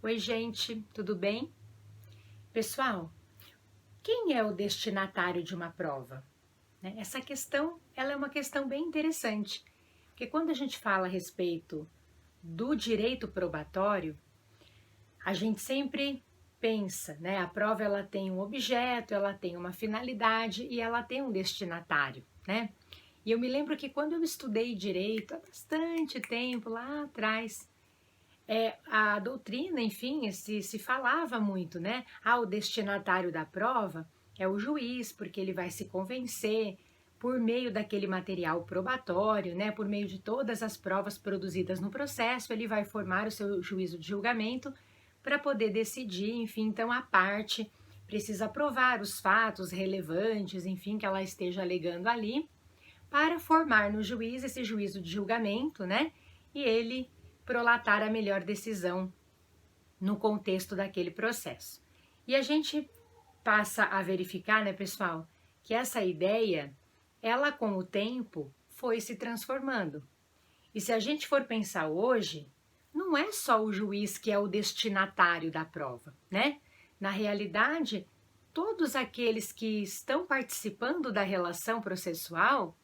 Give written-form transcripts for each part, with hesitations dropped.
Oi, gente, tudo bem? Pessoal, quem é o destinatário de uma prova? Essa questão, ela é uma questão bem interessante, porque quando a gente fala a respeito do direito probatório, a gente sempre pensa, né? A prova ela tem um objeto, ela tem uma finalidade e ela tem um destinatário, né? E eu me lembro que quando eu estudei direito há bastante tempo lá atrás, a doutrina, enfim, se falava muito, né? O destinatário da prova é o juiz, porque ele vai se convencer por meio daquele material probatório, né? Por meio de todas as provas produzidas no processo, ele vai formar o seu juízo de julgamento para poder decidir, enfim, então a parte precisa provar os fatos relevantes, enfim, que ela esteja alegando ali, para formar no juiz esse juízo de julgamento, né? E ele prolatar a melhor decisão no contexto daquele processo. E a gente passa a verificar, né, pessoal, que essa ideia, ela com o tempo foi se transformando. E se a gente for pensar hoje, não é só o juiz que é o destinatário da prova, né? Na realidade, todos aqueles que estão participando da relação processual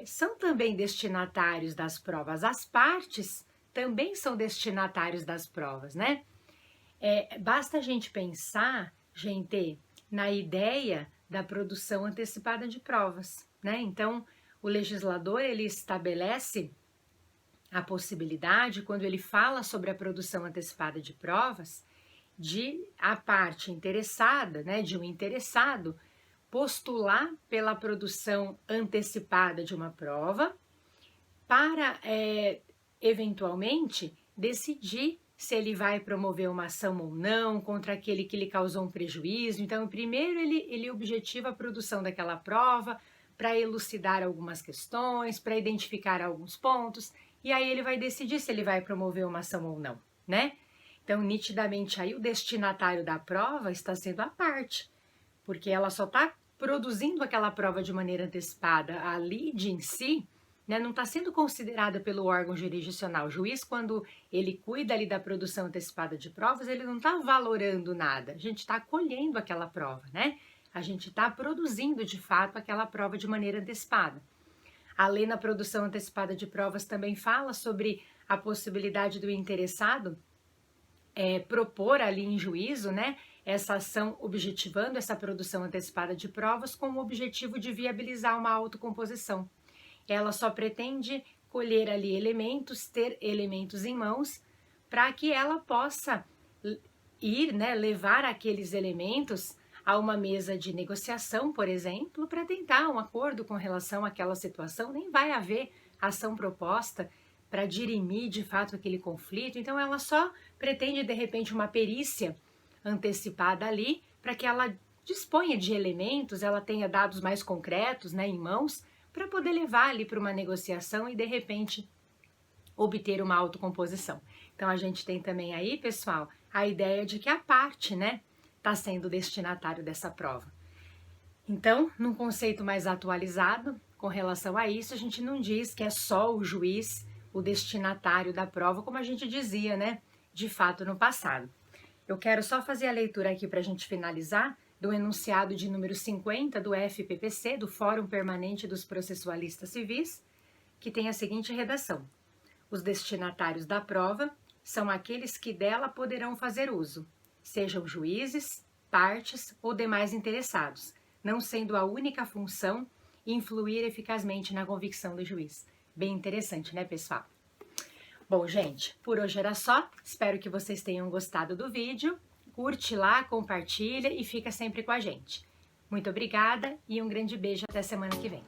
são também destinatários das provas. As partes também são destinatários das provas, né? Basta a gente pensar, gente, na ideia da produção antecipada de provas, né? Então, o legislador, ele estabelece a possibilidade, quando ele fala sobre a produção antecipada de provas, de a parte interessada, né, de um interessado, postular pela produção antecipada de uma prova para, eventualmente, decidir se ele vai promover uma ação ou não contra aquele que lhe causou um prejuízo. Então, primeiro ele objetiva a produção daquela prova para elucidar algumas questões, para identificar alguns pontos, e aí ele vai decidir se ele vai promover uma ação ou não, né? Então, nitidamente, aí o destinatário da prova está sendo a parte, porque ela só está produzindo aquela prova de maneira antecipada. A lide em si, né, não está sendo considerada pelo órgão jurisdicional. O juiz, quando ele cuida ali da produção antecipada de provas, ele não está valorando nada. A gente está acolhendo aquela prova, né? A gente está produzindo, de fato, aquela prova de maneira antecipada. A lei na produção antecipada de provas também fala sobre a possibilidade do interessado propor ali em juízo, né, essa ação objetivando essa produção antecipada de provas com o objetivo de viabilizar uma autocomposição. Ela só pretende colher ali elementos, ter elementos em mãos, para que ela possa ir, né, levar aqueles elementos a uma mesa de negociação, por exemplo, para tentar um acordo com relação àquela situação. Nem vai haver ação proposta para dirimir de fato aquele conflito, então ela só pretende de repente uma perícia antecipada ali para que ela disponha de elementos, ela tenha dados mais concretos, né, em mãos, para poder levar ali para uma negociação e de repente obter uma autocomposição. Então a gente tem também aí, pessoal, a ideia de que a parte, né, está sendo destinatário dessa prova. Então, num conceito mais atualizado com relação a isso, a gente não diz que é só o juiz o destinatário da prova, como a gente dizia, né, de fato no passado. Eu quero só fazer a leitura aqui para a gente finalizar do enunciado de número 50 do FPPC, do Fórum Permanente dos Processualistas Civis, que tem a seguinte redação: os destinatários da prova são aqueles que dela poderão fazer uso, sejam juízes, partes ou demais interessados, não sendo a única função influir eficazmente na convicção do juiz. Bem interessante, né, pessoal? Bom, gente, por hoje era só. Espero que vocês tenham gostado do vídeo. Curte lá, compartilha e fica sempre com a gente. Muito obrigada e um grande beijo até semana que vem.